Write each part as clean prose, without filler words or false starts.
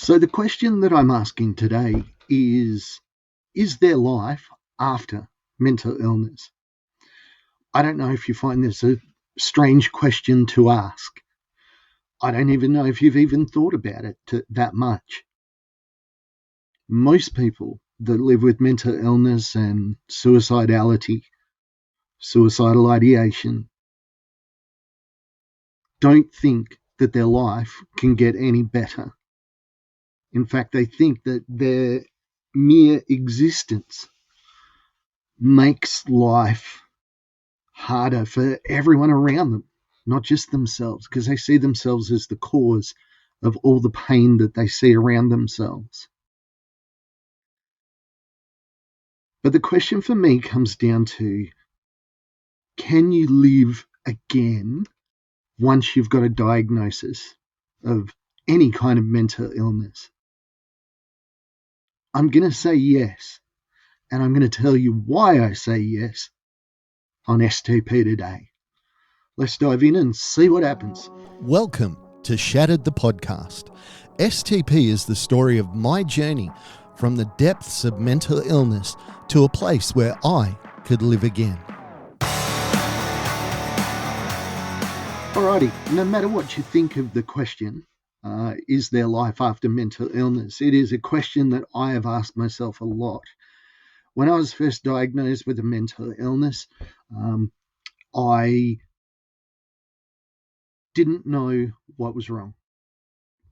So the question that I'm asking today is there life after mental illness? I don't know if you find this a strange question to ask. I don't even know if you've even thought about it that much. Most people that live with mental illness and suicidality, suicidal ideation, don't think that their life can get any better. In fact, they think that their mere existence makes life harder for everyone around them, not just themselves, because they see themselves as the cause of all the pain that they see around themselves. But the question for me comes down to, can you live again once you've got a diagnosis of any kind of mental illness? I'm going to say yes, and I'm going to tell you why I say yes on STP today. Let's dive in and see what happens. Welcome to Shattered the Podcast. STP is the story of my journey from the depths of mental illness to a place where I could live again. Alrighty, no matter what you think of the question, is there life after mental illness? It is a question that I have asked myself a lot. When I was first diagnosed with a mental illness, I didn't know what was wrong.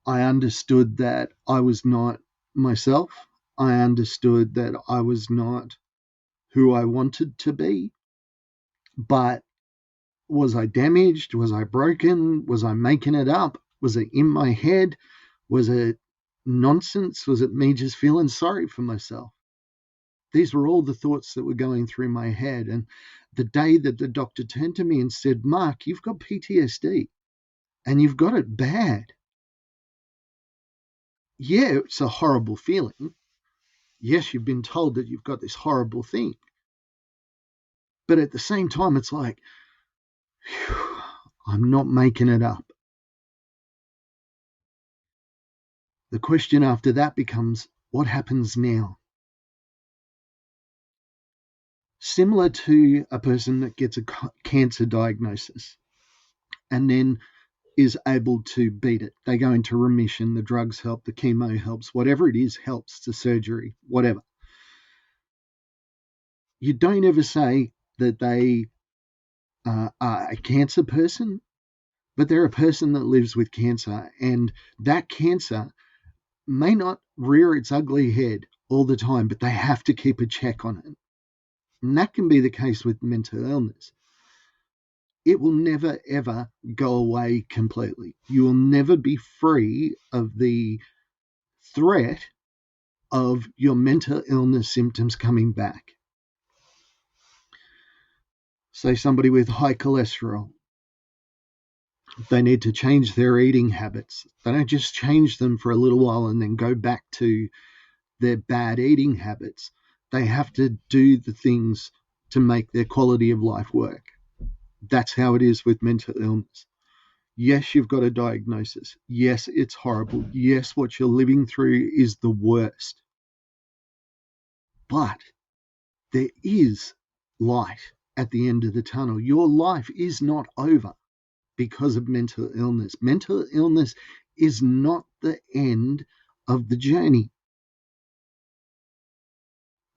I understood that I was not myself. I understood that I was not who I wanted to be. But was I damaged? Was I broken? Was I making it up? Was it in my head? Was it nonsense? Was it me just feeling sorry for myself? These were all the thoughts that were going through my head. And the day that the doctor turned to me and said, "Mark, you've got PTSD and you've got it bad." Yeah, it's a horrible feeling. Yes, you've been told that you've got this horrible thing. But at the same time, it's like, whew, I'm not making it up. The question after that becomes, what happens now? Similar to a person that gets a cancer diagnosis and then is able to beat it. They go into remission, the drugs help, the chemo helps, whatever it is helps, the surgery, whatever. You don't ever say that they are a cancer person, but they're a person that lives with cancer, and that cancer may not rear its ugly head all the time, but they have to keep a check on it. And that can be the case with mental illness. It will never, ever go away completely. You will never be free of the threat of your mental illness symptoms coming back. Say somebody with high cholesterol, they need to change their eating habits. They don't just change them for a little while and then go back to their bad eating habits. They have to do the things to make their quality of life work. That's how it is with mental illness. Yes, you've got a diagnosis. Yes, it's horrible. Yes, what you're living through is the worst. But there is light at the end of the tunnel. Your life is not over because of mental illness. Mental illness is not the end of the journey.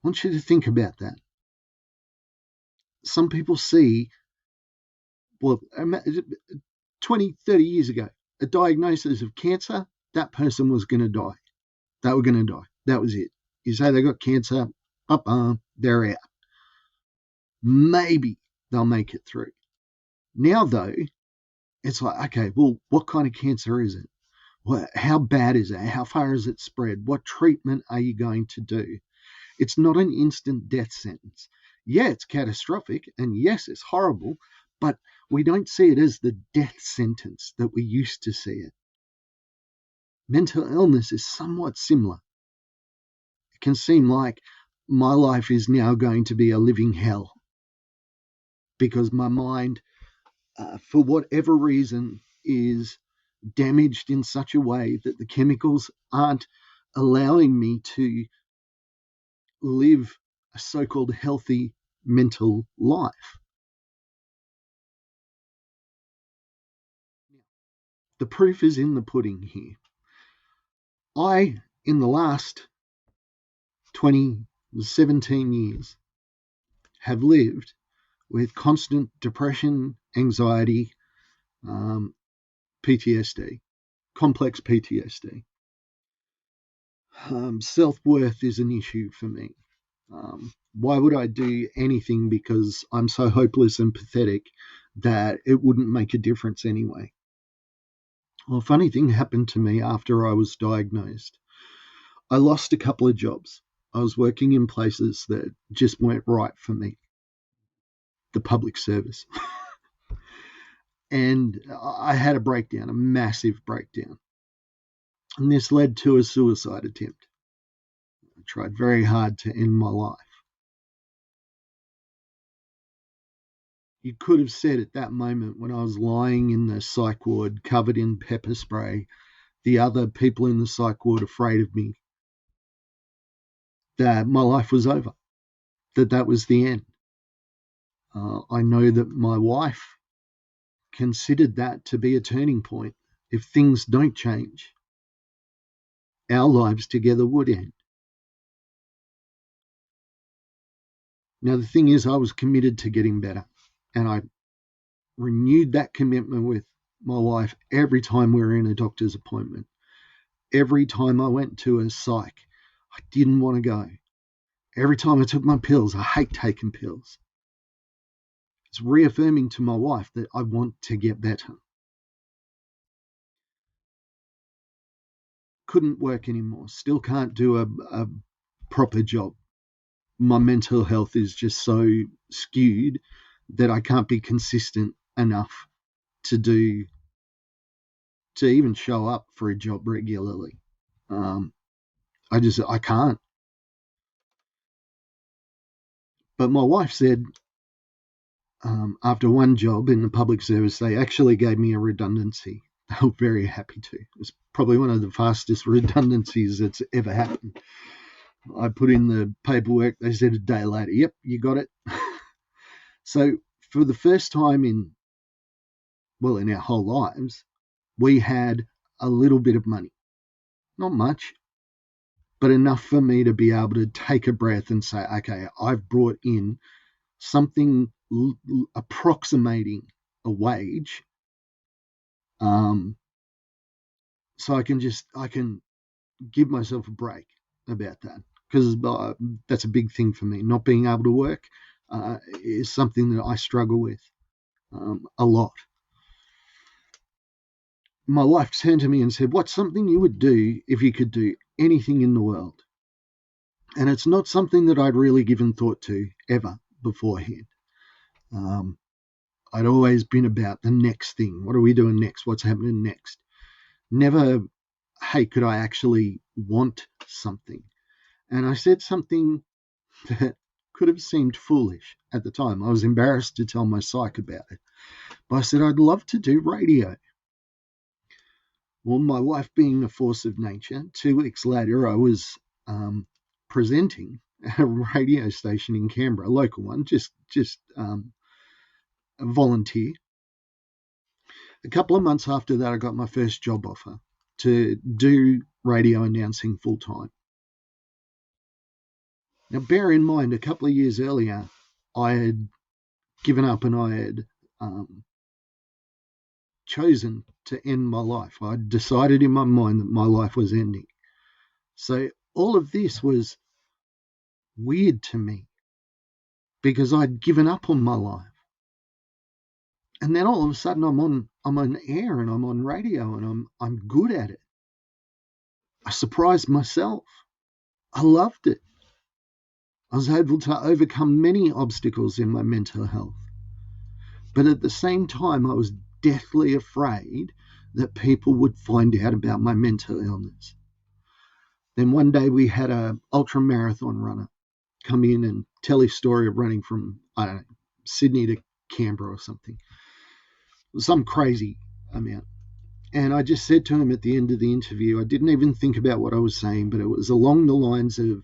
I want you to think about that. Some people see, 20, 30 years ago, a diagnosis of cancer, that person was going to die. They were going to die. That was it. You say they got cancer, they're out. Maybe they'll make it through. Now, though, it's like, okay, well, what kind of cancer is it? How bad is it? How far has it spread? What treatment are you going to do? It's not an instant death sentence. Yeah, it's catastrophic, and yes, it's horrible, but we don't see it as the death sentence that we used to see it. Mental illness is somewhat similar. It can seem like my life is now going to be a living hell because my mind, for whatever reason, is damaged in such a way that the chemicals aren't allowing me to live a so-called healthy mental life. The proof is in the pudding here. I, in the last 17 years, have lived with constant depression, anxiety, PTSD, complex PTSD. Self-worth is an issue for me. Why would I do anything because I'm so hopeless and pathetic that it wouldn't make a difference anyway? Well, a funny thing happened to me after I was diagnosed. I lost a couple of jobs. I was working in places that just weren't right for me. The public service. And I had a breakdown, a massive breakdown. And this led to a suicide attempt. I tried very hard to end my life. You could have said at that moment when I was lying in the psych ward covered in pepper spray, the other people in the psych ward afraid of me, that my life was over, that was the end. I know that my wife considered that to be a turning point. If things don't change, our lives together would end. Now, the thing is, I was committed to getting better, and I renewed that commitment with my wife every time we were in a doctor's appointment. Every time I went to a psych, I didn't want to go. Every time I took my pills, I hate taking pills. It's reaffirming to my wife that I want to get better. Couldn't work anymore. Still can't do a proper job. My mental health is just so skewed that I can't be consistent enough to even show up for a job regularly. I can't. But my wife said, after one job in the public service, they actually gave me a redundancy. They were very happy to. It was probably one of the fastest redundancies that's ever happened. I put in the paperwork. They said a day later, yep, you got it. So for the first time in our whole lives, we had a little bit of money. Not much, but enough for me to be able to take a breath and say, okay, I've brought in something approximating a wage, so I can give myself a break about that, because that's a big thing for me. Not being able to work is something that I struggle with a lot. My wife turned to me and said, what's something you would do if you could do anything in the world? And it's not something that I'd really given thought to ever beforehand. I'd always been about the next thing. What are we doing next? What's happening next? Never, hey, could I actually want something? And I said something that could have seemed foolish at the time. I was embarrassed to tell my psych about it. But I said, I'd love to do radio. Well, my wife being a force of nature, 2 weeks later, I was presenting at a radio station in Canberra, a local one, just a volunteer. A couple of months after that, I got my first job offer to do radio announcing full time. Now, bear in mind, a couple of years earlier, I had given up and I had chosen to end my life. I decided in my mind that my life was ending. So all of this was weird to me because I'd given up on my life. And then all of a sudden I'm on air and I'm on radio and I'm good at it. I surprised myself. I loved it. I was able to overcome many obstacles in my mental health. But at the same time, I was deathly afraid that people would find out about my mental illness. Then one day we had an ultra marathon runner come in and tell his story of running from, I don't know, Sydney to Canberra or something. Some crazy amount. And I just said to him at the end of the interview, I didn't even think about what I was saying, but it was along the lines of,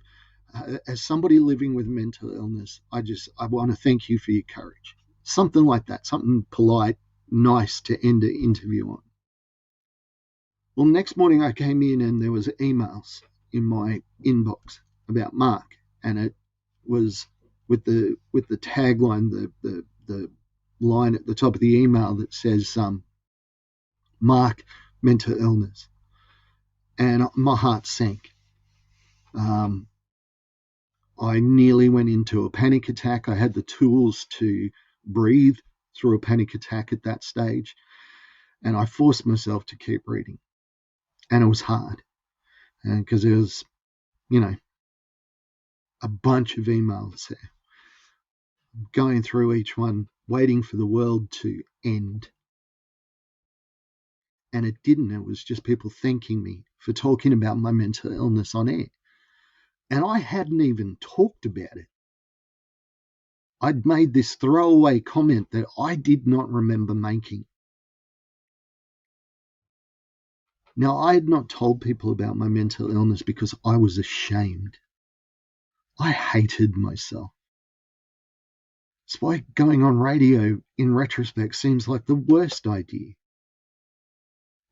as somebody living with mental illness, I want to thank you for your courage. Something like that, something polite, nice to end an interview on. Well, next morning I came in and there was emails in my inbox about Mark, and it was with the tagline, the line at the top of the email that says, Mark, mental illness. And my heart sank. Um, I nearly went into a panic attack. I had the tools to breathe through a panic attack at that stage, and I forced myself to keep reading. And it was hard, because there was, a bunch of emails there, going through each one, waiting for the world to end. And it didn't. It was just people thanking me for talking about my mental illness on air. And I hadn't even talked about it. I'd made this throwaway comment that I did not remember making. Now, I had not told people about my mental illness because I was ashamed. I hated myself. It's why going on radio in retrospect seems like the worst idea.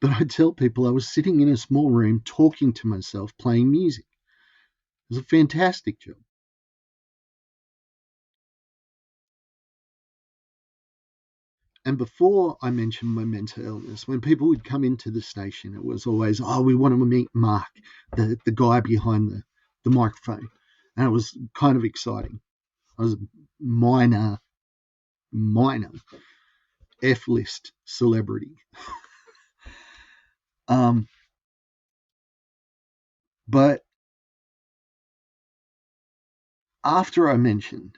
But I tell people I was sitting in a small room talking to myself, playing music. It was a fantastic job. And before I mentioned my mental illness, when people would come into the station, it was always, oh, we want to meet Mark, the guy behind the microphone. And it was kind of exciting. I was a minor F-list celebrity. But after I mentioned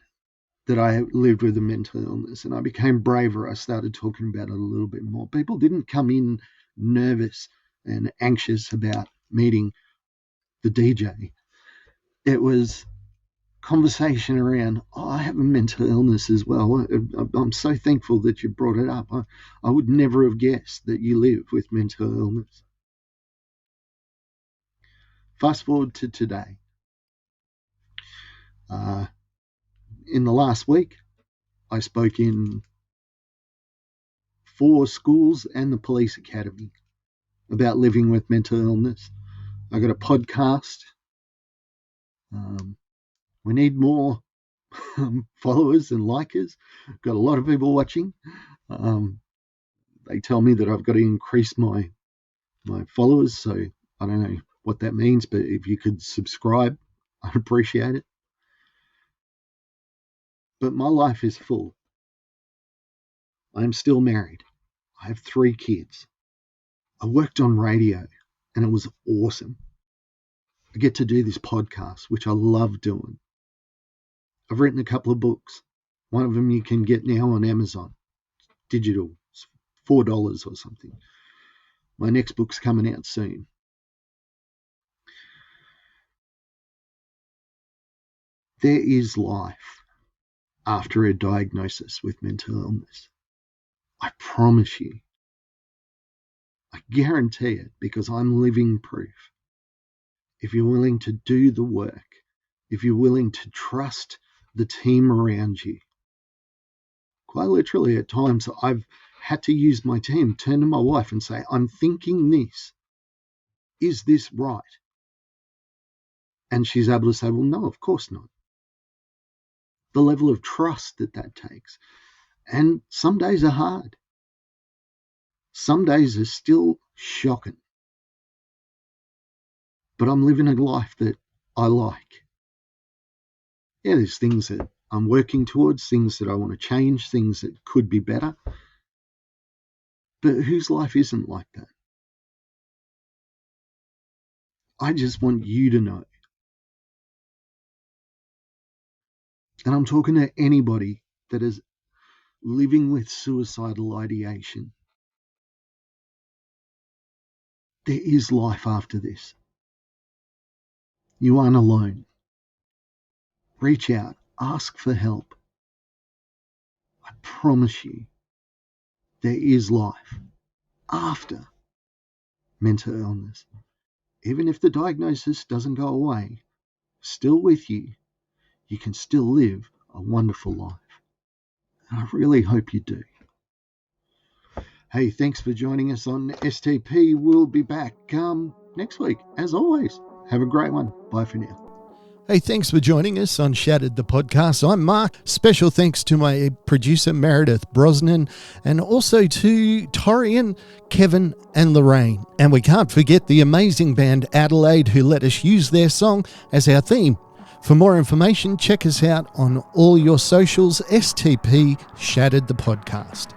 that I lived with a mental illness and I became braver, I started talking about it a little bit more. People didn't come in nervous and anxious about meeting the DJ. It was conversation around, oh, I have a mental illness as well. I'm so thankful that you brought it up. I would never have guessed that you live with mental illness. Fast forward to today. In the last week, I spoke in 4 schools and the police academy about living with mental illness. I got a podcast. We need more followers and likers. Got a lot of people watching. They tell me that I've got to increase my followers, so I don't know what that means, but if you could subscribe, I'd appreciate it. But my life is full. I'm still married. I have 3 kids. I worked on radio, and it was awesome. I get to do this podcast, which I love doing. I've written a couple of books. One of them you can get now on Amazon, digital. It's $4 or something. My next book's coming out soon. There is life after a diagnosis with mental illness. I promise you. I guarantee it, because I'm living proof. If you're willing to do the work, if you're willing to trust the team around you. Quite literally, at times, I've had to use my team, turn to my wife and say, I'm thinking this. Is this right? And she's able to say, well, no, of course not. The level of trust that takes. And some days are hard. Some days are still shocking. But I'm living a life that I like. Yeah, there's things that I'm working towards, things that I want to change, things that could be better. But whose life isn't like that? I just want you to know. And I'm talking to anybody that is living with suicidal ideation. There is life after this. You aren't alone. Reach out, ask for help. I promise you, there is life after mental illness. Even if the diagnosis doesn't go away, still with you, you can still live a wonderful life. And I really hope you do. Hey, thanks for joining us on STP. We'll be back next week. As always, have a great one. Bye for now. Hey, thanks for joining us on Shattered the Podcast. I'm Mark. Special thanks to my producer, Meredith Brosnan, and also to Torian, Kevin, and Lorraine. And we can't forget the amazing band Adelaide, who let us use their song as our theme. For more information, check us out on all your socials, STP Shattered the Podcast.